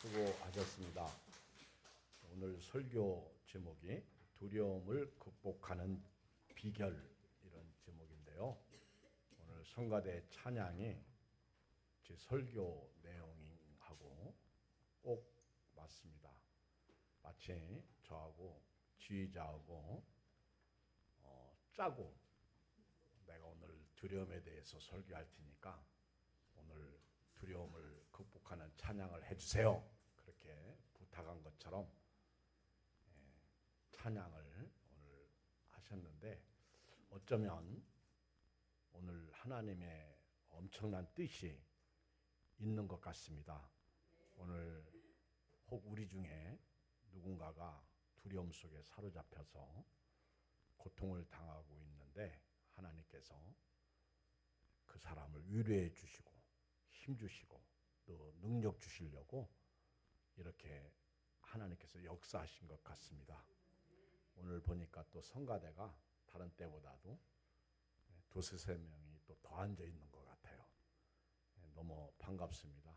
수고하셨습니다. 오늘 설교 제목이 두려움을 극복하는 비결, 이런 제목인데요. 오늘 성가대 찬양이 제 설교 내용하고 꼭 맞습니다. 마치 저하고 지휘자하고 짜고 내가 오늘 두려움에 대해서 설교할 테니까 오늘 두려움을 극복하는 찬양을 해주세요, 그렇게 부탁한 것처럼 찬양을 오늘 하셨는데, 어쩌면 오늘 하나님의 엄청난 뜻이 있는 것 같습니다. 오늘 혹 우리 중에 누군가가 두려움 속에 사로잡혀서 고통을 당하고 있는데, 하나님께서 그 사람을 위로해 주시고 힘 주시고 또 능력 주시려고 이렇게 하나님께서 역사하신 것 같습니다. 오늘 보니까 또 성가대가 다른 때보다도 두세 명이 또 더 앉아 있는 것 같아요. 너무 반갑습니다.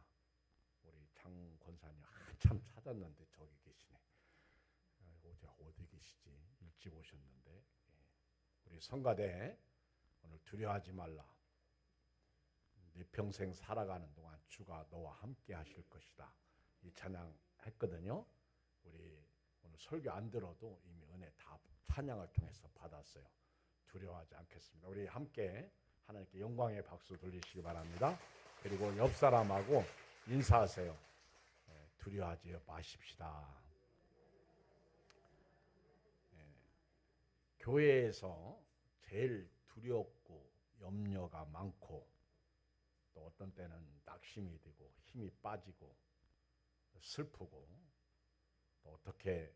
우리 장 권사님 한참 찾았는데 저기 계시네. 어디 계시지? 일찍 오셨는데. 우리 성가대 오늘 두려워하지 말라. 네 평생 살아가는 동안 주가 너와 함께 하실 것이다. 이 찬양 했거든요. 우리 오늘 설교 안 들어도 이미 은혜 다 찬양을 통해서 받았어요. 두려워하지 않겠습니다. 우리 함께 하나님께 영광의 박수 돌리시기 바랍니다. 그리고 옆 사람하고 인사하세요. 두려워하지 마십시다. 교회에서 제일 두렵고 염려가 많고 또 어떤 때는 낙심이 되고 힘이 빠지고 슬프고 또 어떻게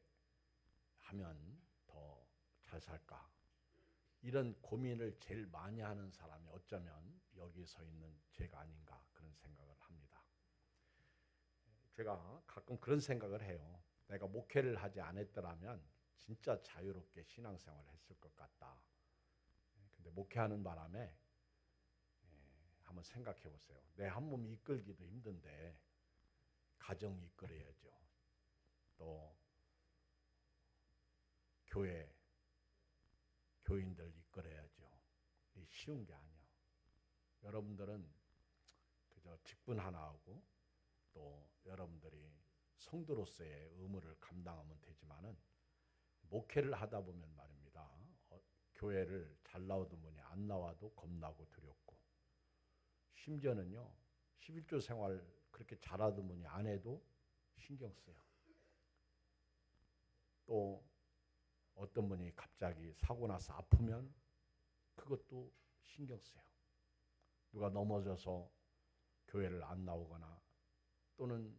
하면 더 잘 살까, 이런 고민을 제일 많이 하는 사람이 어쩌면 여기 서 있는 제가 아닌가, 그런 생각을 합니다. 제가 가끔 그런 생각을 해요. 내가 목회를 하지 않았더라면 진짜 자유롭게 신앙생활을 했을 것 같다. 근데 목회하는 바람에 한번 생각해 보세요. 내 한 몸 이끌기도 힘든데 가정 이끌어야죠. 또 교인들 이끌어야죠. 이게 쉬운 게 아니야. 여러분들은 그저 직분 하나 하고 또 여러분들이 성도로서의 의무를 감당하면 되지만은 목회를 하다 보면 말입니다. 교회를 잘 나오던 분이 안 나와도 겁나고 두렵고, 심지어는요 11조 생활 그렇게 잘하던 분이 안 해도 신경 써요. 또 어떤 분이 갑자기 사고 나서 아프면 그것도 신경 써요. 누가 넘어져서 교회를 안 나오거나 또는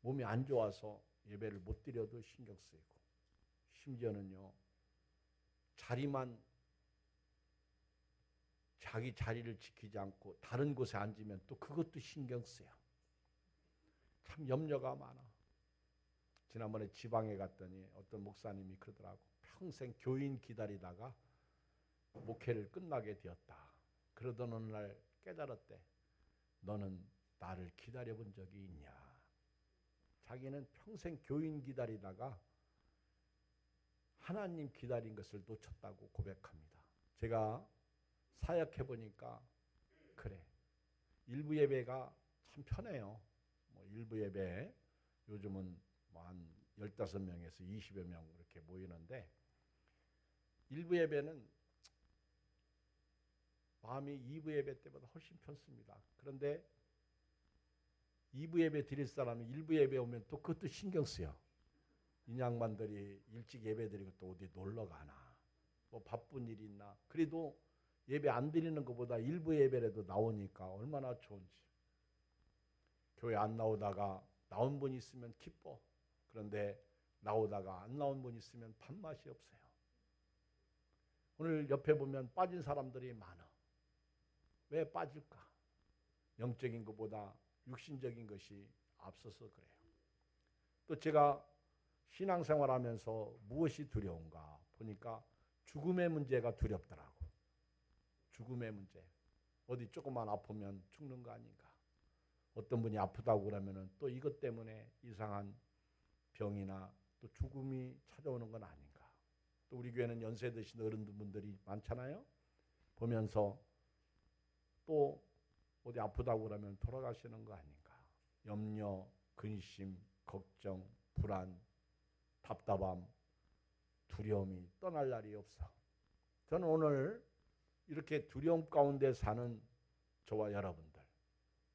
몸이 안 좋아서 예배를 못 드려도 신경 쓰이고, 심지어는요 자기 자리를 지키지 않고 다른 곳에 앉으면 또 그것도 신경 써요. 참 염려가 많아. 지난번에 지방에 갔더니 어떤 목사님이 그러더라고. 평생 교인 기다리다가 목회를 끝나게 되었다. 그러던 어느 날 깨달았대. 너는 나를 기다려본 적이 있냐. 자기는 평생 교인 기다리다가 하나님 기다린 것을 놓쳤다고 고백합니다. 제가 사역해 보니까 그래. 일부 예배가 참 편해요. 일부 예배 요즘은 한 15명에서 20여 명 이렇게 모이는데, 일부 예배는 마음이 2부 예배 때보다 훨씬 편습니다. 그런데 2부 예배 드릴 사람이 1부 예배 오면 또 그것도 신경 쓰여. 이 양반들이 일찍 예배 드리고 또 어디 놀러 가나, 뭐 바쁜 일이 있나. 그래도 예배 안 드리는 것보다 1부 예배라도 나오니까 얼마나 좋은지. 교회 안 나오다가 나온 분 있으면 기뻐. 그런데 나오다가 안 나온 분 있으면 밥맛이 없어요. 오늘 옆에 보면 빠진 사람들이 많아. 왜 빠질까? 영적인 것보다 육신적인 것이 앞서서 그래요. 또 제가 신앙생활하면서 무엇이 두려운가 보니까 죽음의 문제가 두렵더라고. 죽음의 문제. 어디 조금만 아프면 죽는 거 아닌가. 어떤 분이 아프다고 그러면은 또 이것 때문에 이상한 병이나 또 죽음이 찾아오는 건 아닌가. 또 우리 교회는 연세 드신 어른분들이 많잖아요. 보면서 또 어디 아프다고 그러면 돌아가시는 거 아닌가. 염려, 근심, 걱정, 불안, 답답함, 두려움이 떠날 날이 없어. 저는 오늘 이렇게 두려움 가운데 사는 저와 여러분들,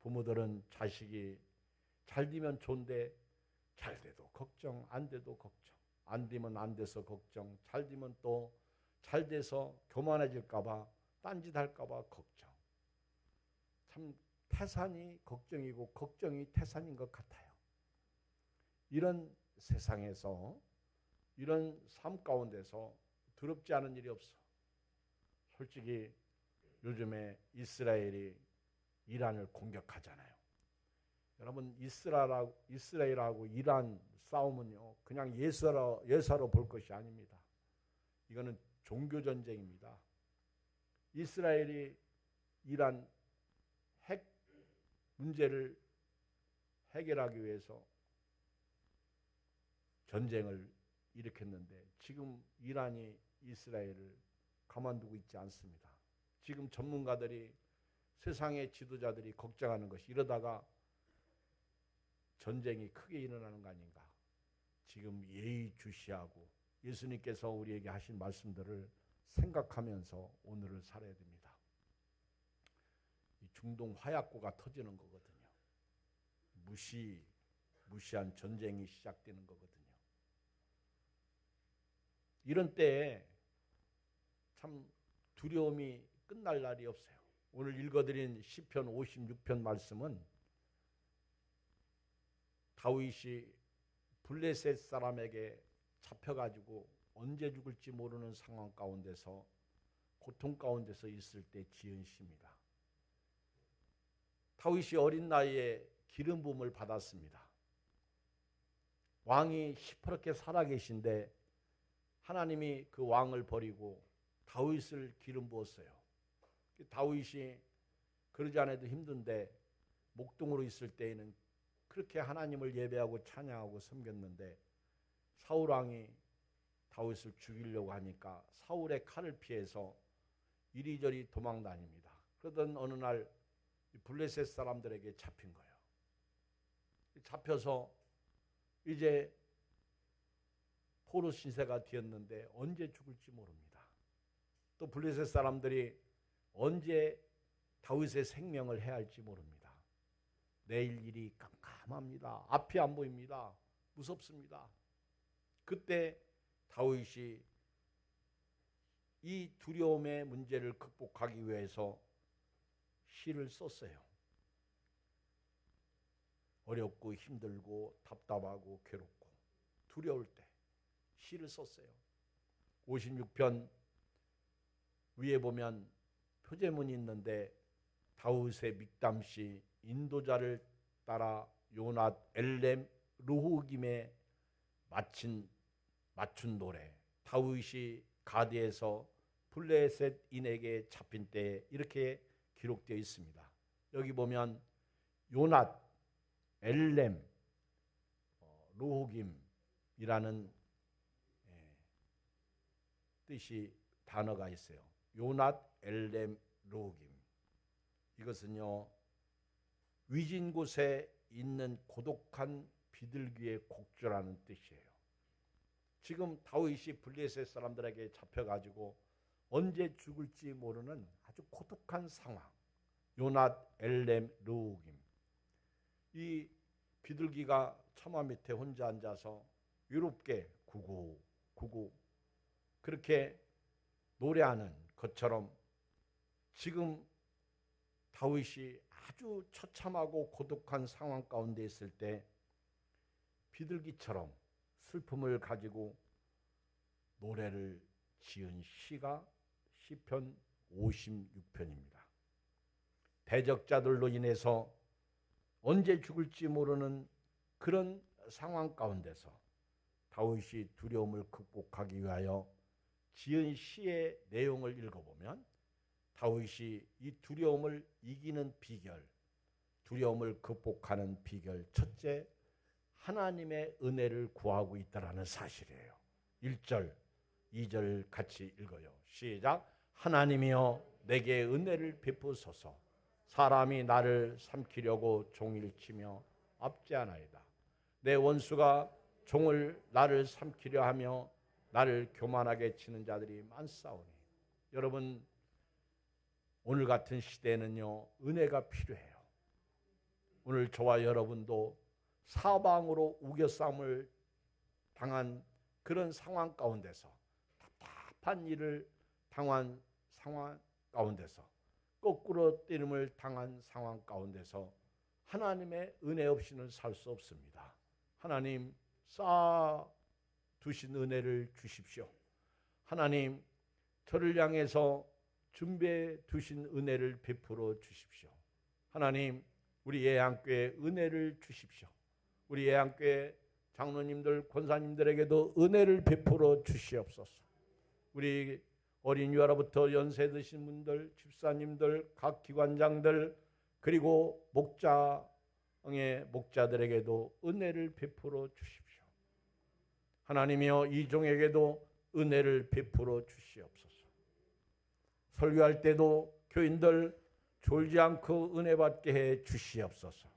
부모들은 자식이 잘 되면 좋은데 잘 돼도 걱정, 안 돼도 걱정, 안 되면 안 돼서 걱정, 잘 되면 또 잘 돼서 교만해질까 봐, 딴짓 할까 봐 걱정. 참 태산이 걱정이고 걱정이 태산인 것 같아요. 이런 세상에서, 이런 삶 가운데서 두렵지 않은 일이 없어. 솔직히 요즘에 이스라엘이 이란을 공격하잖아요. 여러분, 이스라엘하고 이란 싸움은요, 그냥 예사로 볼 것이 아닙니다. 이거는 종교 전쟁입니다. 이스라엘이 이란 핵 문제를 해결하기 위해서 전쟁을 일으켰는데 지금 이란이 이스라엘을 가만두고 있지 않습니다. 지금 전문가들이, 세상의 지도자들이 걱정하는 것이, 이러다가 전쟁이 크게 일어나는 거 아닌가. 지금 예의주시하고 예수님께서 우리에게 하신 말씀들을 생각하면서 오늘을 살아야 됩니다. 이 중동 화약고가 터지는 거거든요. 무시한 전쟁이 시작되는 거거든요. 이런 때에 참 두려움이 끝날 날이 없어요. 오늘 읽어드린 시편 56편 말씀은 다윗이 블레셋 사람에게 잡혀가지고 언제 죽을지 모르는 상황 가운데서, 고통 가운데서 있을 때 지은 시입니다. 다윗이 어린 나이에 기름 부음을 받았습니다. 왕이 시퍼렇게 살아계신데 하나님이 그 왕을 버리고 다윗을 기름 부었어요. 다윗이 그러지 않아도 힘든데 목동으로 있을 때에는 그렇게 하나님을 예배하고 찬양하고 섬겼는데 사울 왕이 다윗을 죽이려고 하니까 사울의 칼을 피해서 이리저리 도망 다닙니다. 그러던 어느 날 블레셋 사람들에게 잡힌 거예요. 잡혀서 이제 포로 신세가 되었는데 언제 죽을지 모릅니다. 또 블레셋 사람들이 언제 다윗의 생명을 해할지 모릅니다. 내일 일이 깜깜합니다. 앞이 안 보입니다. 무섭습니다. 그때 다윗이 이 두려움의 문제를 극복하기 위해서 시를 썼어요. 어렵고 힘들고 답답하고 괴롭고 두려울 때 시를 썼어요. 56편 위에 보면 표제문이 있는데 다윗의 믹담시, 인도자를 따라 요낫 엘렘 르후김에 맞춘 노래, 다윗이 가드에서 블레셋인에게 잡힌 때 이렇게 기록되어 있습니다. 여기 보면 요낫 엘렘 르후김이라는 뜻이 단어가 있어요. 요낫 엘렘 르후김. 이것은요, 위진 곳에 있는 고독한 비둘기의 곡조라는 뜻이에요. 지금 다윗이 블레셋 사람들에게 잡혀가지고 언제 죽을지 모르는 아주 고독한 상황. 요낫 엘렘 르후김. 이 비둘기가 처마 밑에 혼자 앉아서 외롭게 구구 구구 그렇게 노래하는 것처럼 지금 다윗이 아주 처참하고 고독한 상황 가운데 있을 때 비둘기처럼 슬픔을 가지고 노래를 지은 시가 시편 56편입니다. 대적자들로 인해서 언제 죽을지 모르는 그런 상황 가운데서 다윗이 두려움을 극복하기 위하여 지은 시의 내용을 읽어보면 다윗이 이 두려움을 이기는 비결, 두려움을 극복하는 비결 첫째, 하나님의 은혜를 구하고 있다는 사실이에요. 1절, 2절 같이 읽어요. 시작. 하나님이여 내게 은혜를 베푸소서. 사람이 나를 삼키려고 종일 치며 압제하나이다. 내 원수가 종을 나를 삼키려 하며 나를 교만하게 치는 자들이 많사오니. 여러분, 오늘 같은 시대에는요, 은혜가 필요해요. 오늘 저와 여러분도 사방으로 우겨싸움을 당한 그런 상황 가운데서, 답답한 일을 당한 상황 가운데서, 거꾸로 때림을 당한 상황 가운데서 하나님의 은혜 없이는 살 수 없습니다. 하나님 쌓아 두신 은혜를 주십시오. 하나님 저를 향해서 준비해 두신 은혜를 베풀어 주십시오. 하나님 우리 예양교회 은혜를 주십시오. 우리 예양교회 장로님들, 권사님들에게도 은혜를 베풀어 주시옵소서. 우리 어린 유아로부터 연세 드신 분들, 집사님들, 각 기관장들, 그리고 목장의 목자들에게도 은혜를 베풀어 주십시오. 하나님이여 이 종에게도 은혜를 베풀어 주시옵소서. 설교할 때도 교인들 졸지 않고 은혜 받게 해 주시옵소서.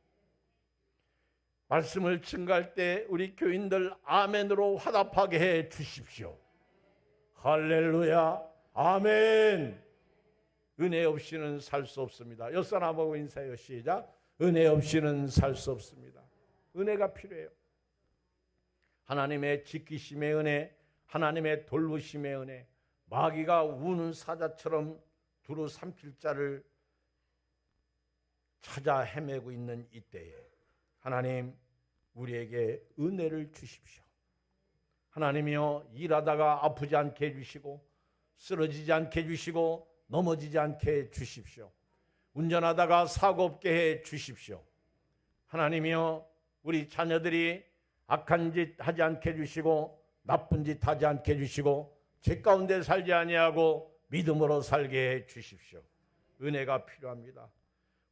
말씀을 증거할 때 우리 교인들 아멘으로 화답하게 해 주십시오. 할렐루야, 아멘. 은혜 없이는 살 수 없습니다. 옆사람하고 인사해요. 시작. 은혜 없이는 살 수 없습니다. 은혜가 필요해요. 하나님의 지키심의 은혜, 하나님의 돌보심의 은혜, 마귀가 우는 사자처럼 두루 삼킬 자를 찾아 헤매고 있는 이때에 하나님 우리에게 은혜를 주십시오. 하나님이여 일하다가 아프지 않게 해주시고 쓰러지지 않게 해주시고 넘어지지 않게 해주십시오. 운전하다가 사고 없게 해주십시오. 하나님이여 우리 자녀들이 악한 짓 하지 않게 해주시고 나쁜 짓 하지 않게 해주시고 죄 가운데 살지 아니하고 믿음으로 살게 해주십시오. 은혜가 필요합니다.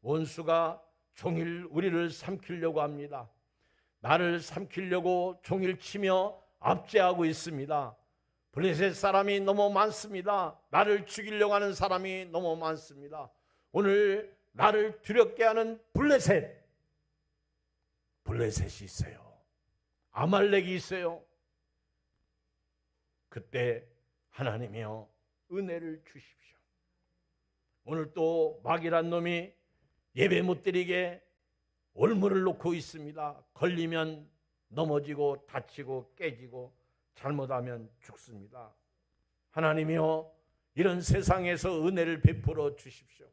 원수가 종일 우리를 삼키려고 합니다. 나를 삼키려고 종일 치며 압제하고 있습니다. 블레셋 사람이 너무 많습니다. 나를 죽이려고 하는 사람이 너무 많습니다. 오늘 나를 두렵게 하는 블레셋이 있어요. 아말렉이 있어요. 그때 하나님이여 은혜를 주십시오. 오늘 또 마귀란 놈이 예배 못 드리게 올무를 놓고 있습니다. 걸리면 넘어지고 다치고 깨지고 잘못하면 죽습니다. 하나님이여 이런 세상에서 은혜를 베풀어 주십시오.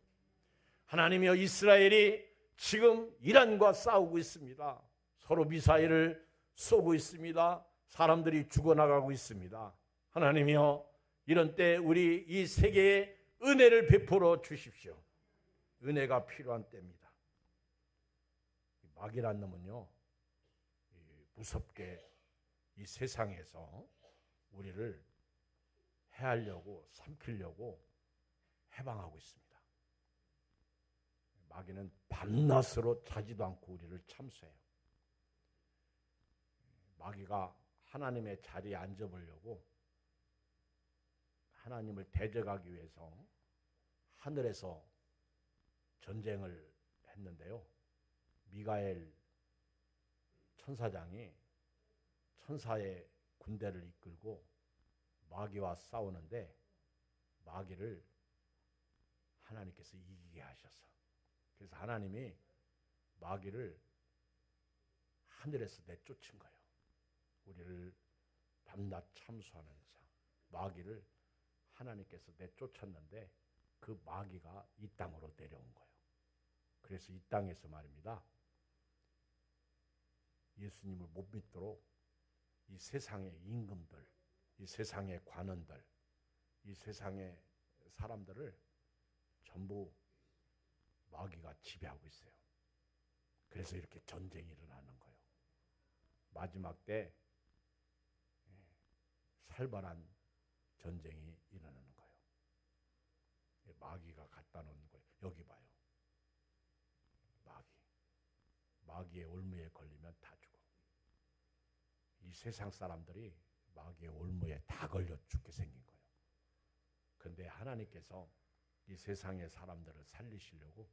하나님이여 이스라엘이 지금 이란과 싸우고 있습니다. 서로 미사일을 쏘고 있습니다. 사람들이 죽어나가고 있습니다. 하나님이여 이런 때 우리 이 세계에 은혜를 베풀어 주십시오. 은혜가 필요한 때입니다. 마귀란 놈은요 무섭게 이 세상에서 우리를 해하려고 삼키려고 해방하고 있습니다. 마귀는 밤낮으로 자지도 않고 우리를 참수해요. 마귀가 하나님의 자리에 앉아보려고 하나님을 대적하기 위해서 하늘에서 전쟁을 했는데요. 미가엘 천사장이 천사의 군대를 이끌고 마귀와 싸우는데 마귀를 하나님께서 이기게 하셔서 그래서 하나님이 마귀를 하늘에서 내쫓은 거예요. 우리를 밤낮 참수하는 마귀를 하나님께서 내쫓았는데 그 마귀가 이 땅으로 내려온 거예요. 그래서 이 땅에서 말입니다. 예수님을 못 믿도록 이 세상의 임금들, 이 세상의 관원들, 이 세상의 사람들을 전부 마귀가 지배하고 있어요. 그래서 이렇게 전쟁이 일어나는 거예요. 마지막 때 살벌한 전쟁이 일어나는 거예요. 마귀가 갖다 놓은 거예요. 여기 봐요. 마귀. 마귀의 올무에 걸리면 다 죽어. 이 세상 사람들이 마귀의 올무에 다 걸려 죽게 생긴 거예요. 그런데 하나님께서 이 세상의 사람들을 살리시려고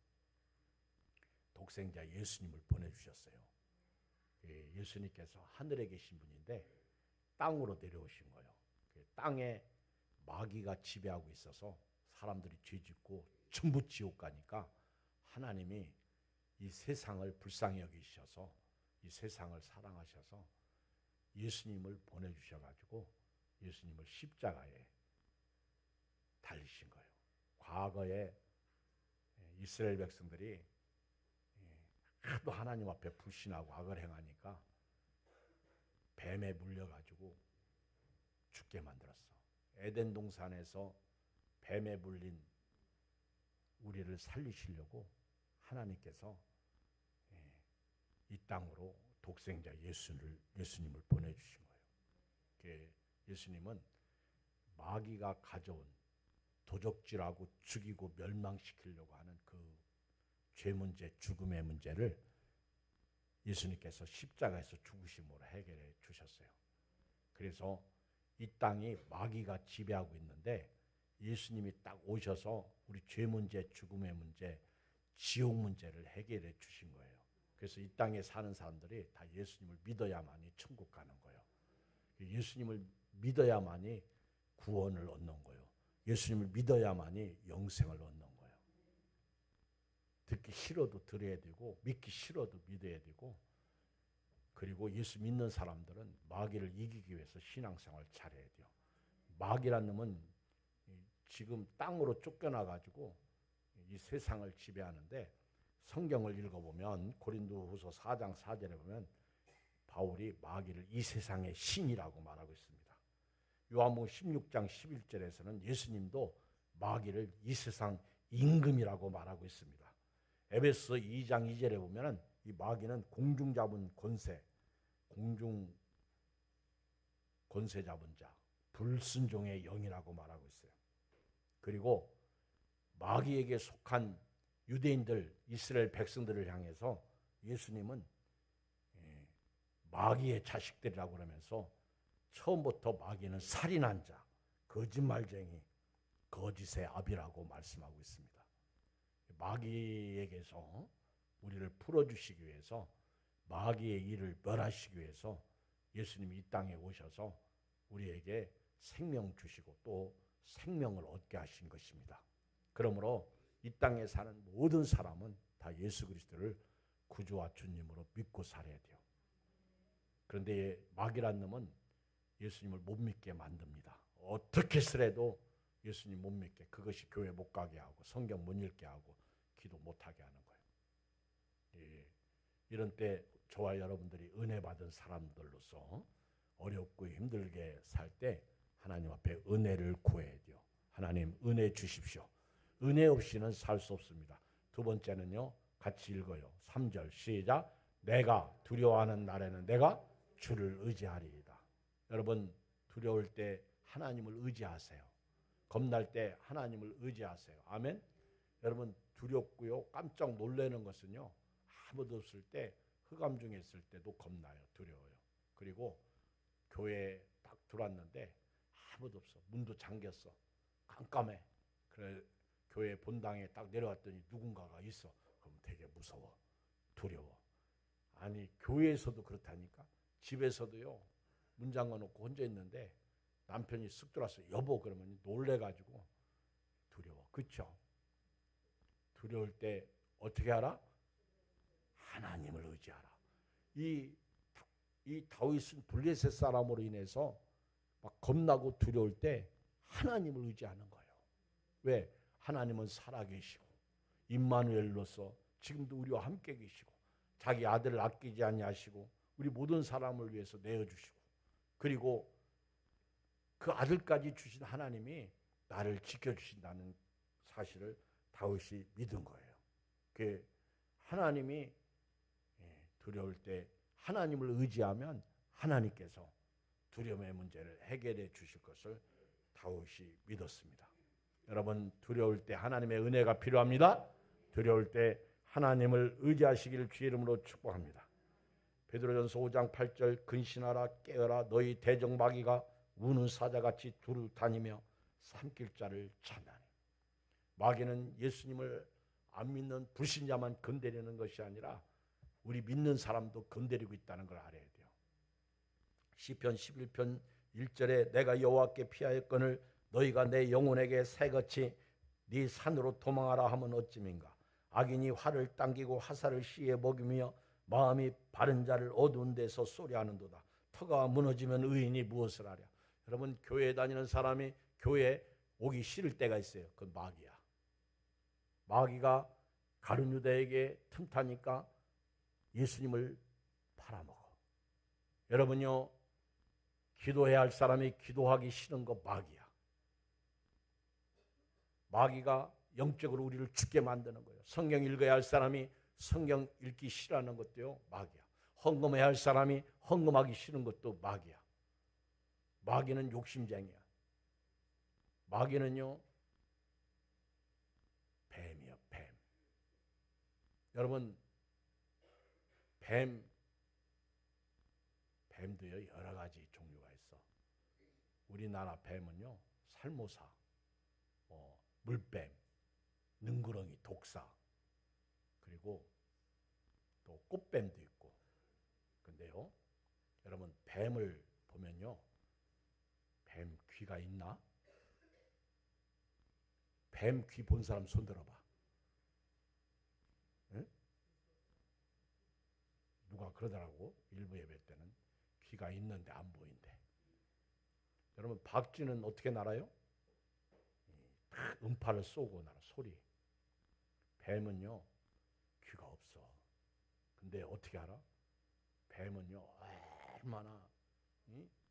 독생자 예수님을 보내주셨어요. 예수님께서 하늘에 계신 분인데 땅으로 내려오신 거예요. 땅에 마귀가 지배하고 있어서 사람들이 죄짓고 전부 지옥 가니까 하나님이 이 세상을 불쌍히 여기셔서 이 세상을 사랑하셔서 예수님을 보내주셔가지고 예수님을 십자가에 달리신 거예요. 과거에 이스라엘 백성들이 하도 하나님 앞에 불신하고 악을 행하니까 뱀에 물려가지고 죽게 만들었어. 에덴 동산에서 뱀에 물린 우리를 살리시려고 하나님께서 이 땅으로 독생자 예수님을 보내주신 거예요. 예수님은 마귀가 가져온 도적질하고 죽이고 멸망시키려고 하는 그 죄 문제, 죽음의 문제를 예수님께서 십자가에서 죽으심으로 해결해 주셨어요. 그래서 이 땅이 마귀가 지배하고 있는데 예수님이 딱 오셔서 우리 죄 문제, 죽음의 문제, 지옥 문제를 해결해 주신 거예요. 그래서 이 땅에 사는 사람들이 다 예수님을 믿어야만이 천국 가는 거예요. 예수님을 믿어야만이 구원을 얻는 거예요. 예수님을 믿어야만이 영생을 얻는 거예요. 듣기 싫어도 들어야 되고 믿기 싫어도 믿어야 되고, 그리고 예수 믿는 사람들은 마귀를 이기기 위해서 신앙생활 잘해야 돼요. 마귀라는 놈은 지금 땅으로 쫓겨나가지고 이 세상을 지배하는데, 성경을 읽어보면 고린도후서 4장 4절에 보면 바울이 마귀를 이 세상의 신이라고 말하고 있습니다. 요한복음 16장 11절에서는 예수님도 마귀를 이 세상 임금이라고 말하고 있습니다. 에베소 2장 2절에 보면 이 마귀는 공중 잡은 권세, 공중 권세 잡은 자, 불순종의 영이라고 말하고 있어요. 그리고 마귀에게 속한 유대인들, 이스라엘 백성들을 향해서 예수님은 마귀의 자식들이라고 그러면서 처음부터 마귀는 살인한 자, 거짓말쟁이, 거짓의 아비라고 말씀하고 있습니다. 마귀에게서 우리를 풀어주시기 위해서, 마귀의 일을 멸하시기 위해서 예수님이 이 땅에 오셔서 우리에게 생명 주시고 또 생명을 얻게 하신 것입니다. 그러므로 이 땅에 사는 모든 사람은 다 예수 그리스도를 구주와 주님으로 믿고 살아야 돼요. 그런데 마귀란 놈은 예수님을 못 믿게 만듭니다. 어떻게 해서라도 예수님 못 믿게, 그것이 교회 못 가게 하고 성경 못 읽게 하고 기도 못하게 하는 거예요. 이런 때 저와 여러분들이 은혜 받은 사람들로서 어렵고 힘들게 살 때 하나님 앞에 은혜를 구해야 돼요. 하나님 은혜 주십시오. 은혜 없이는 살 수 없습니다. 두 번째는요, 같이 읽어요. 3절 시작. 내가 두려워하는 날에는 내가 주를 의지하리이다. 여러분, 두려울 때 하나님을 의지하세요. 겁날 때 하나님을 의지하세요. 아멘. 여러분, 두렵고요, 깜짝 놀라는 것은요, 아무도 없을 때, 흑암 중에 있을 때도 겁나요. 두려워요. 그리고 교회에 딱 들어왔는데 아무도 없어. 문도 잠겼어. 깜깜해. 그래, 교회 본당에 딱 내려왔더니 누군가가 있어. 그럼 되게 무서워. 두려워. 아니, 교회에서도 그렇다니까. 집에서도요, 문 잠궈놓고 혼자 있는데 남편이 쓱 들어왔어. 여보, 그러면 놀래가지고 두려워. 그렇죠? 두려울 때 어떻게 하라? 하나님을 의지하라. 이 다윗은 블레셋 사람으로 인해서 막 겁나고 두려울 때 하나님을 의지하는 거예요. 왜? 하나님은 살아계시고 임마누엘로서 지금도 우리와 함께 계시고 자기 아들을 아끼지 아니하시고 우리 모든 사람을 위해서 내어주시고, 그리고 그 아들까지 주신 하나님이 나를 지켜주신다는 사실을 다윗이 믿은 거예요. 그 하나님이 두려울 때 하나님을 의지하면 하나님께서 두려움의 문제를 해결해 주실 것을 다윗이 믿었습니다. 여러분, 두려울 때 하나님의 은혜가 필요합니다. 두려울 때 하나님을 의지하시기를 주의 이름으로 축복합니다. 베드로전서 5장 8절 근신하라 깨어라 너희 대적 마귀가 우는 사자같이 두루 다니며 삼킬 자를 찾나니. 마귀는 예수님을 안 믿는 불신자만 건드리는 것이 아니라 우리 믿는 사람도 건드리고 있다는 걸 알아야 돼요. 시편 11편 1절에 내가 여호와께 피하였거늘 너희가 내 영혼에게 새같이 네 산으로 도망하라 하면 어찌민가. 악인이 활을 당기고 화살을 씨에 먹이며 마음이 바른 자를 어두운 데서 쏘리하는도다. 터가 무너지면 의인이 무엇을 하랴. 여러분 교회에 다니는 사람이 교회에 오기 싫을 때가 있어요. 그건 마귀야. 마귀가 가룟 유다에게 틈타니까 예수님을 팔아먹어. 여러분요 기도해야 할 사람이 기도하기 싫은 거 마귀야. 마귀가 영적으로 우리를 죽게 만드는 거예요. 성경 읽어야 할 사람이 성경 읽기 싫어하는 것도요 마귀야. 헌금해야 할 사람이 헌금하기 싫은 것도 마귀야. 마귀는 욕심쟁이야. 마귀는요 뱀이요 뱀. 여러분 뱀도요 여러 가지 종류가 있어. 우리나라 뱀은요 살모사, 물뱀, 능구렁이, 독사, 그리고 또 꽃뱀도 있고. 근데요 여러분 뱀을 보면요 뱀 귀가 있나? 뱀 귀 본 사람 손 들어봐. 응? 누가 그러더라고. 일부 예배 때는 귀가 있는데 안 보인대. 여러분 박쥐는 어떻게 날아요? 음파를 쏘고 날아. 소리. 뱀은요 귀가 없어. 근데 어떻게 알아? 뱀은요 얼마나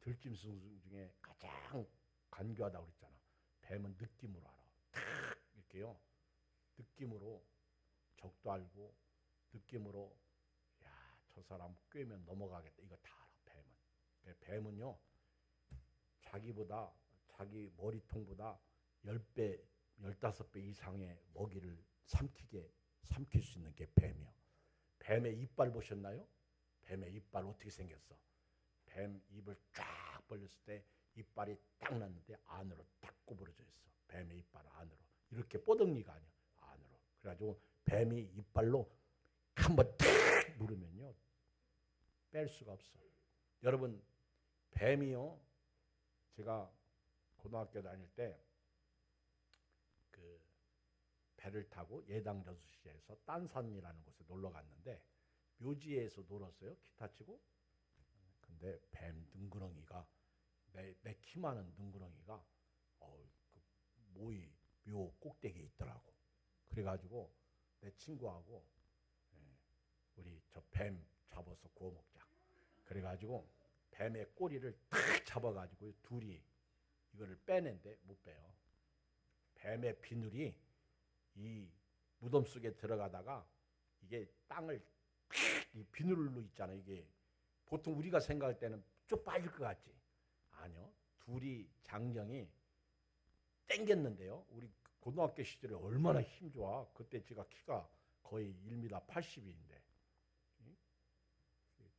들짐승 중에 가장 간교하다고 그랬잖아. 뱀은 느낌으로 알아. 탁 이렇게요 느낌으로 적도 알고 느낌으로 야 저 사람 꿰면 넘어가겠다 이거 다 알아. 뱀은요 자기보다 자기 머리통보다 10배 15배 이상의 먹이를 삼킬 수 있는 게 뱀이요. 뱀의 이빨 보셨나요? 뱀의 이빨 어떻게 생겼어? 뱀 입을 쫙 벌렸을 때 이빨이 딱 났는데 안으로 딱 구부러져 있어. 뱀의 이빨 안으로. 이렇게 뽀득니가 아니야. 안으로. 그래가지고 뱀이 이빨로 한번 탁 물으면요 뺄 수가 없어. 여러분 뱀이요 제가 고등학교 다닐 때 그 배를 타고 예당 저수지에서 딴산이라는 곳에 놀러 갔는데 묘지에서 놀았어요. 기타 치고. 근데 뱀 능구렁이가 내 키만한 능구렁이가 그 모이 묘 꼭대기에 있더라고. 그래가지고 내 친구하고 우리 저 뱀 잡아서 구워 먹자. 그래가지고 뱀의 꼬리를 탁 잡아가지고 둘이 이거를 빼낸데 못 빼요. 뱀의 비늘이 이 무덤 속에 들어가다가 이게 땅을 이 비늘로 있잖아. 이게 보통 우리가 생각할 때는 쭉 빠질 것 같지. 아니요. 둘이 장정이 땡겼는데요. 우리 고등학교 시절에 얼마나 힘 좋아. 그때 제가 키가 거의 1m 80인데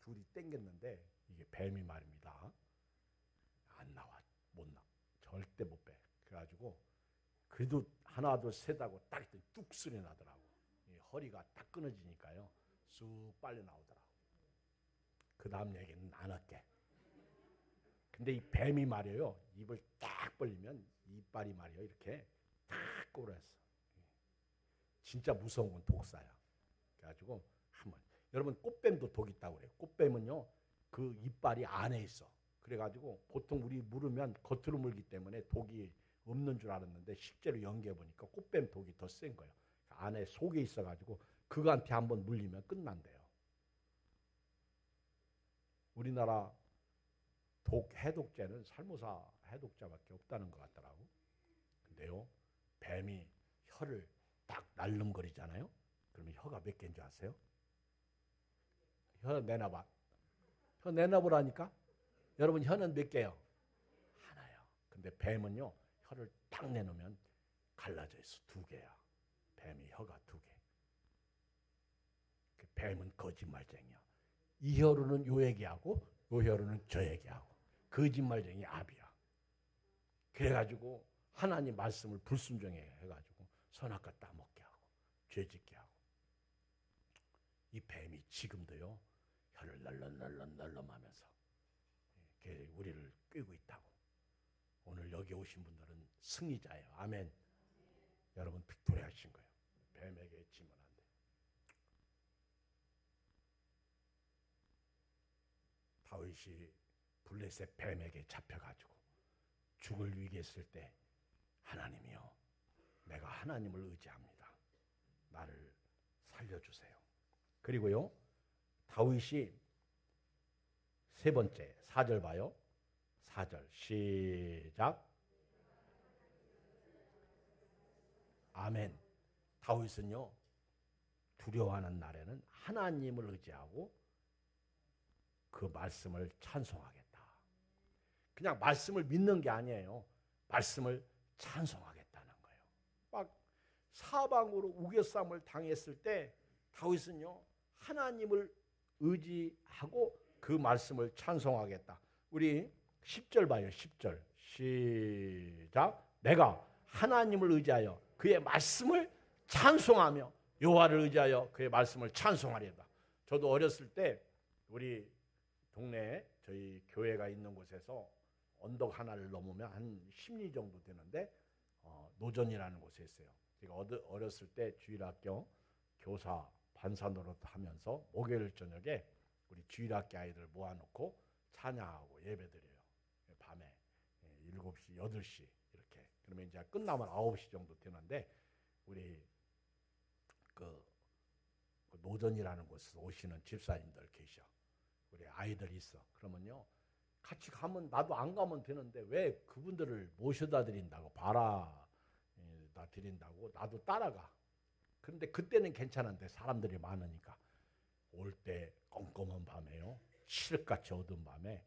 둘이 땡겼는데 이게 뱀이 말입니다. 안 나와. 못 나와. 절대 못 빼. 그래가지고 그래도 하나 둘 셋 하고 딱 했더니 뚝 소리 나더라고. 허리가 딱 끊어지니까요. 쑥 빨려 나오더라고. 그 다음 얘기는 안 할게. 근데 이 뱀이 말이에요. 입을 딱 벌리면 이빨이 말이에요. 이렇게 딱 꼬라했어. 진짜 무서운 건 독사야. 그래가지고 한번 여러분 꽃뱀도 독 있다고 그래요. 꽃뱀은요 그 이빨이 안에 있어. 그래가지고 보통 우리 물으면 겉으로 물기 때문에 독이 없는 줄 알았는데 실제로 연기해 보니까 꽃뱀 독이 더 센 거예요. 안에 속에 있어가지고 그거한테 한번 물리면 끝난대요. 우리나라 해독제는 살모사 해독제밖에 없다는 것 같더라고. 근데요 뱀이 혀를 딱 날름거리잖아요. 그러면 혀가 몇 개인 줄 아세요? 혀 내놔봐. 혀 내놔보라니까. 여러분 혀는 몇 개요? 하나요. 근데 뱀은요 혀를 딱 내놓으면 갈라져 있어. 2개야. 뱀이 혀가 2개. 뱀은 거짓말쟁이야. 이 혀로는 요 얘기하고 요 혀로는 저 얘기하고 거짓말쟁이 압이야. 그래가지고 하나님 말씀을 불순종해 해가지고 선악과 따먹게 하고 죄짓게 하고. 이 뱀이 지금도요 혀를 널렁널렁널렁하면서 우리를 꿰고 있다고. 오늘 여기 오신 분들은 승리자예요. 아멘. 여러분 빅토리 하신 거예요. 뱀에게 지면 안 돼요. 다윗이 블레셋 뱀에게 잡혀가지고 죽을 위기에 있을 때 하나님이요, 내가 하나님을 의지합니다. 나를 살려주세요. 그리고요 다윗이 세 번째 4절 봐요. 4절 시작. 아멘. 다윗은요 두려워하는 날에는 하나님을 의지하고 그 말씀을 찬송하겠다. 그냥 말씀을 믿는 게 아니에요. 말씀을 찬송하겠다는 거예요. 막 사방으로 우겨쌈을 당했을 때 다윗은요 하나님을 의지하고 그 말씀을 찬송하겠다. 우리 10절 봐요. 10절 시작. 내가 하나님을 의지하여 그의 말씀을 찬송하며 여호와를 의지하여 그의 말씀을 찬송하리이다. 저도 어렸을 때 우리 동네에 저희 교회가 있는 곳에서 언덕 하나를 넘으면 한 10리 정도 되는데 노전이라는 곳에 있어요. 제가 어렸을 때 주일학교 교사 반사 노릇 하면서 목요일 저녁에 우리 주일학교 아이들 모아놓고 찬양하고 예배드려요. 밤에 7시, 8시 이렇게. 그러면 이제 끝나면 9시 정도 되는데 우리 그 노전이라는 곳에서 오시는 집사님들 계셔. 우리 아이들이 있어. 그러면요 같이 가면 나도 안 가면 되는데 왜 그분들을 모셔다 드린다고 바라다 드린다고 나도 따라가. 그런데 그때는 괜찮은데 사람들이 많으니까 올 때 껌껌한 밤에요 칠흑같이 어두운 밤에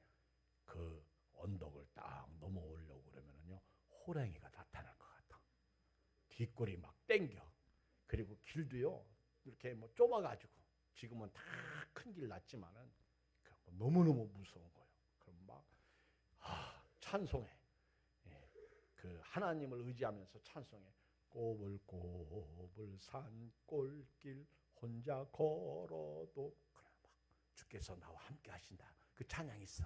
그 언덕을 딱 넘어오려고 그러면은요 호랑이가 나타날 것 같아. 뒷골이 막 땡겨. 그리고 길도요 이렇게 뭐 좁아가지고 지금은 다 큰 길 났지만은 너무너무 무서운 거예요. 그럼 막 찬송해. 그 하나님을 의지하면서 찬송해. 꼬불꼬불 산골길 혼자 걸어도 그래 막 주께서 나와 함께 하신다. 그 찬양이 있어.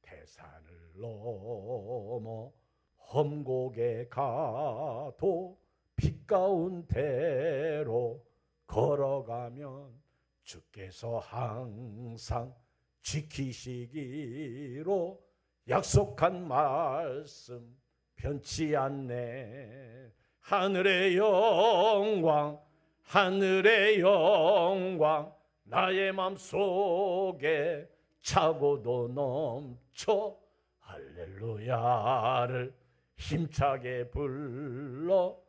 대산을 넘어 험곡에 가도 빛 가운데로 걸어가면 주께서 항상 지키시기로 약속한 말씀 변치 않네. 하늘의 영광 하늘의 영광 나의 맘속에 차고도 넘쳐 할렐루야를 힘차게 불러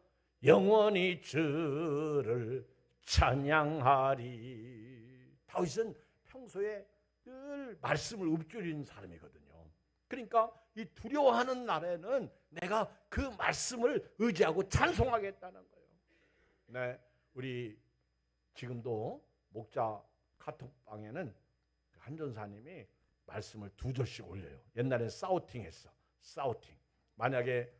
영원히 주를 찬양하리. 다윗은 평소에 늘 말씀을 읊조리는 사람이거든요. 그러니까 이 두려워하는 날에는 내가 그 말씀을 의지하고 찬송하겠다는 거예요. 네, 우리 지금도 목자 카톡방에는 한 전사님이 말씀을 2절씩 올려요. 옛날에 사우팅했어. 사우팅. 만약에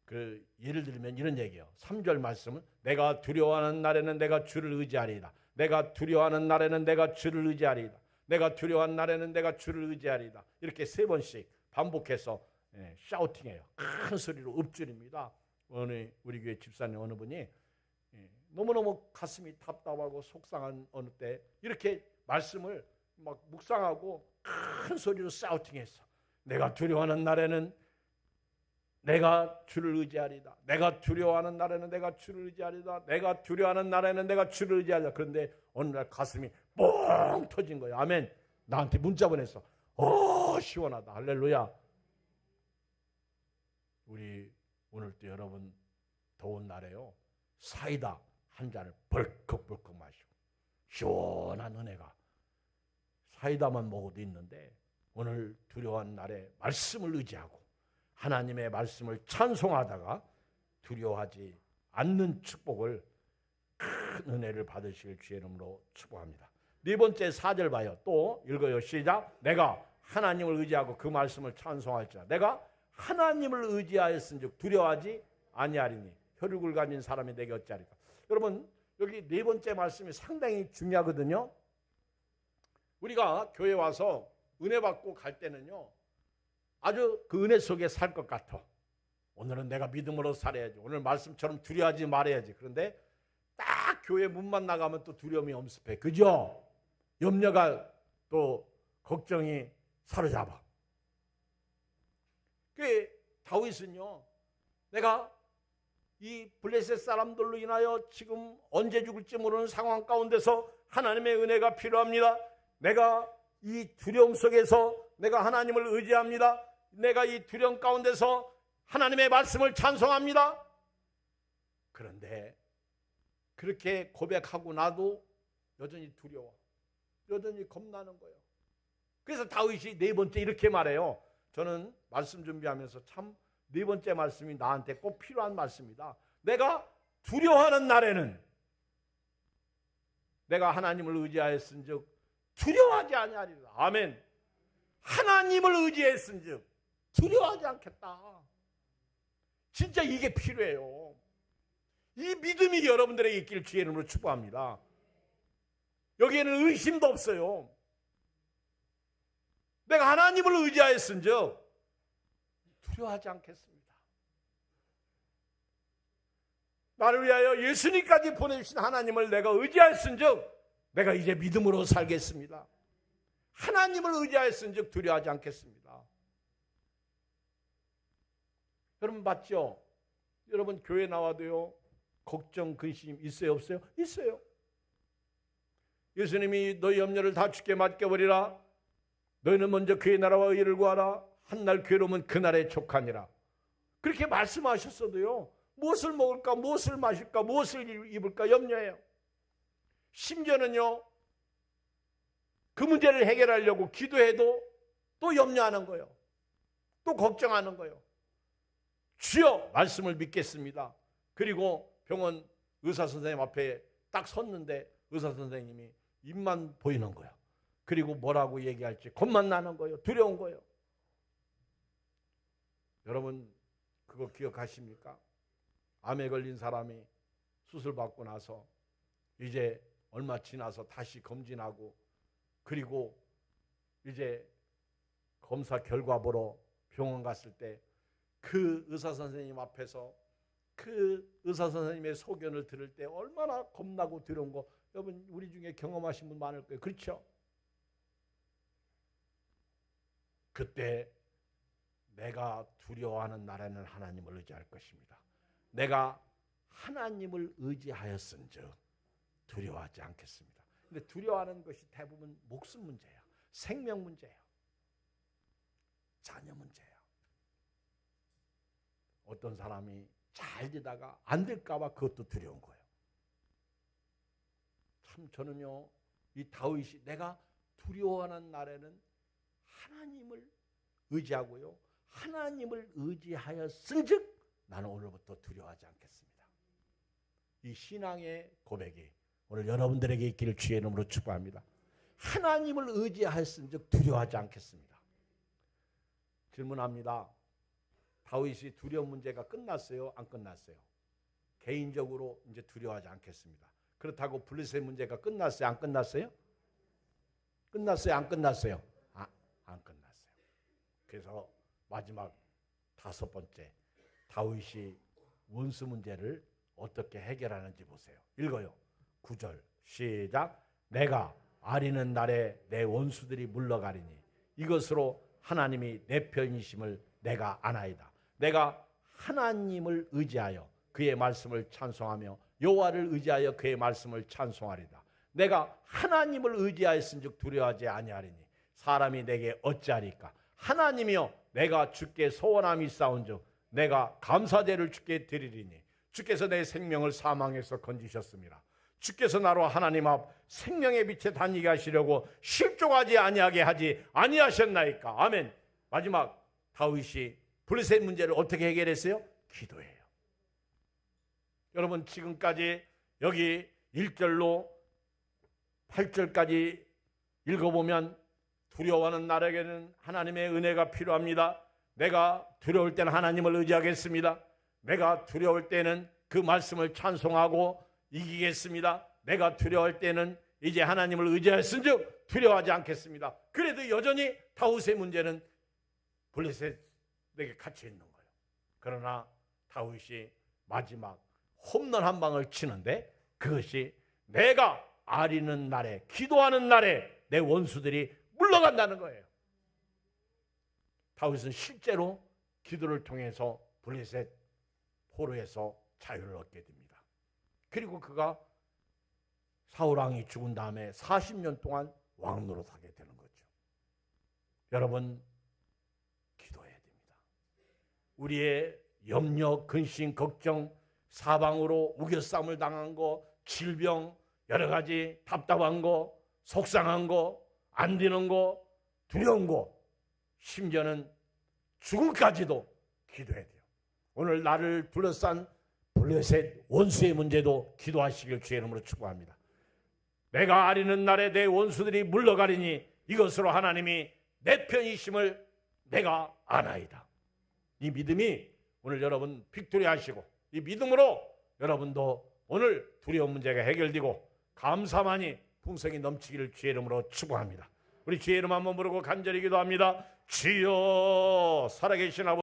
그 예를 들면 이런 얘기예요. 3절 말씀은 내가 두려워하는 날에는 내가 주를 의지하리이다. 내가 두려워하는 날에는 내가 주를 의지하리이다. 내가 두려워하는 날에는 내가 주를 의지하리이다. 이렇게 3번씩 반복해서 샤우팅해요. 큰 소리로 읊조립니다. 우리 교회 집사님 어느 분이 너무너무 가슴이 답답하고 속상한 어느 때 이렇게 말씀을 막 묵상하고 큰 소리로 샤우팅했어. 내가 두려워하는 날에는 내가 주를 의지하리다. 내가 두려워하는 날에는 내가 주를 의지하리다. 내가 두려워하는 날에는 내가 주를 의지하리다. 그런데 어느 날 가슴이 뻥 터진 거예요. 아멘. 나한테 문자 보냈어. 시원하다. 할렐루야. 우리 오늘 또 여러분 더운 날에요. 사이다 한 잔을 벌컥벌컥 마시고 시원한 은혜가 사이다만 먹어도 있는데 오늘 두려워한 날에 말씀을 의지하고 하나님의 말씀을 찬송하다가 두려워하지 않는 축복을 큰 은혜를 받으실 주의 이름으로 축복합니다. 네 번째 4절 봐요. 또 읽어요. 시작. 내가 하나님을 의지하고 그 말씀을 찬송할지라. 내가 하나님을 의지하였은즉 두려워하지 아니하리니 혈육을 가진 사람이 내게 어찌하리까. 여러분 여기 네 번째 말씀이 상당히 중요하거든요. 우리가 교회 와서 은혜 받고 갈 때는요, 아주 그 은혜 속에 살 것 같아. 오늘은 내가 믿음으로 살아야지. 오늘 말씀처럼 두려워하지 말아야지. 그런데 딱 교회 문만 나가면 또 두려움이 엄습해. 그죠? 염려가 또 걱정이 사로잡아. 그 다윗은요, 내가 이 블레셋 사람들로 인하여 지금 언제 죽을지 모르는 상황 가운데서 하나님의 은혜가 필요합니다. 내가 이 두려움 속에서 내가 하나님을 의지합니다. 내가 이 두려움 가운데서 하나님의 말씀을 찬송합니다. 그런데 그렇게 고백하고 나도 여전히 두려워. 여전히 겁나는 거예요. 그래서 다윗이 네 번째 이렇게 말해요. 저는 말씀 준비하면서 참 네 번째 말씀이 나한테 꼭 필요한 말씀이다. 내가 두려워하는 날에는 내가 하나님을 의지하였은즉 두려워하지 아니하리라. 아멘. 하나님을 의지했은즉 두려워하지 않겠다. 진짜 이게 필요해요. 이 믿음이 여러분들에게 있길 주의 이름으로 축복합니다. 여기에는 의심도 없어요. 내가 하나님을 의지하였은즉 두려워하지 않겠습니다. 나를 위하여 예수님까지 보내주신 하나님을 내가 의지하였은즉 내가 이제 믿음으로 살겠습니다. 하나님을 의지하였은즉 두려워하지 않겠습니다. 여러분 맞죠? 여러분 교회 나와도요, 걱정, 근심 있어요 없어요? 있어요. 예수님이 너희 염려를 다 주께 맡겨버리라. 너희는 먼저 그의 나라와 의를 구하라. 한날 괴로우면 그날에 족하니라. 그렇게 말씀하셨어도요, 무엇을 먹을까, 무엇을 마실까, 무엇을 입을까 염려해요. 심지어는요, 그 문제를 해결하려고 기도해도 또 염려하는 거예요. 또 걱정하는 거예요. 주여 말씀을 믿겠습니다. 그리고 병원 의사 선생님 앞에 딱 섰는데 의사 선생님이 입만 보이는 거예요. 그리고 뭐라고 얘기할지 겁만 나는 거예요. 두려운 거예요. 여러분 그거 기억하십니까? 암에 걸린 사람이 수술받고 나서 이제 얼마 지나서 다시 검진하고 그리고 이제 검사 결과 보러 병원 갔을 때 그 의사 선생님 앞에서 그 의사 선생님의 소견을 들을 때 얼마나 겁나고 두려운 거 여러분 우리 중에 경험하신 분 많을 거예요. 그렇죠? 그때 내가 두려워하는 날에는 하나님을 의지할 것입니다. 내가 하나님을 의지하였은즉 두려워하지 않겠습니다. 근데 두려워하는 것이 대부분 목숨 문제예요. 생명 문제예요. 자녀 문제예요. 어떤 사람이 잘 되다가 안 될까 봐 그것도 두려운 거예요. 참 저는요, 이 다윗이 내가 두려워하는 날에는 하나님을 의지하고요, 하나님을 의지하였은즉 나는 오늘부터 두려워하지 않겠습니다. 이 신앙의 고백이 오늘 여러분들에게 있기를 주의 이름으로 축복합니다. 하나님을 의지하였은즉 두려워하지 않겠습니다. 질문합니다. 다윗이 두려운 문제가 끝났어요? 안 끝났어요? 개인적으로 이제 두려워하지 않겠습니다. 그렇다고 블레셋 문제가 끝났어요? 안 끝났어요? 끝났어요? 안 끝났어요? 안 끝났어요. 그래서 마지막 5번째, 다윗이 원수 문제를 어떻게 해결하는지 보세요. 읽어요. 9절 시작. 내가 아리는 날에 내 원수들이 물러가리니 이것으로 하나님이 내 편이심을 내가 아나이다. 내가 하나님을 의지하여 그의 말씀을 찬송하며 여호와를 의지하여 그의 말씀을 찬송하리다. 내가 하나님을 의지하였은즉 두려워하지 아니하리니 사람이 내게 어찌하리까. 하나님이여 내가 주께 소원함이 있사온즉 내가 감사제를 주께 드리리니 주께서 내 생명을 사망에서 건지셨습니다. 주께서 나로 하나님 앞 생명의 빛에 다니게 하시려고 실족하지 아니하게 하지 아니하셨나이까. 아멘. 마지막 다윗이 블레셋 문제를 어떻게 해결했어요? 기도해요. 여러분 지금까지 여기 1절로 8절까지 읽어보면 두려워하는 나에게는 하나님의 은혜가 필요합니다. 내가 두려울 때는 하나님을 의지하겠습니다. 내가 두려울 때는 그 말씀을 찬송하고 이기겠습니다. 내가 두려울 때는 이제 하나님을 의지하였은즉 두려워하지 않겠습니다. 그래도 여전히 다윗의 문제는 블레셋에게 갇혀 있는 거예요. 그러나 다윗이 마지막 홈런 한 방을 치는데 그것이 내가 아리는 날에, 기도하는 날에 내 원수들이 물러간다는 거예요. 다윗은 실제로 기도를 통해서 블레셋 포로에서 자유를 얻게 됩니다. 그리고 그가 사울 왕이 죽은 다음에 40년 동안 왕 노릇하게 되는 거죠. 여러분, 기도해야 됩니다. 우리의 염려, 근심, 걱정, 사방으로 우겨싸움을 당한 거, 질병, 여러 가지 답답한 거, 속상한 거, 안 되는 거, 두려운 거, 심지어는 죽음까지도 기도해야 돼요. 오늘 나를 둘러싼 블레셋 원수의 문제도 기도하시길 주의 이름으로 축복합니다. 내가 아리는 날에 내 원수들이 물러가리니 이것으로 하나님이 내 편이심을 내가 아나이다. 이 믿음이 오늘 여러분 빅토리 하시고 이 믿음으로 여러분도 오늘 두려운 문제가 해결되고 감사만이 풍성이 넘치기를 주의 이름으로 축복합니다. 우리 주의 이름 한번 부르고 간절히 기도합니다. 주여, 살아계신 아버지,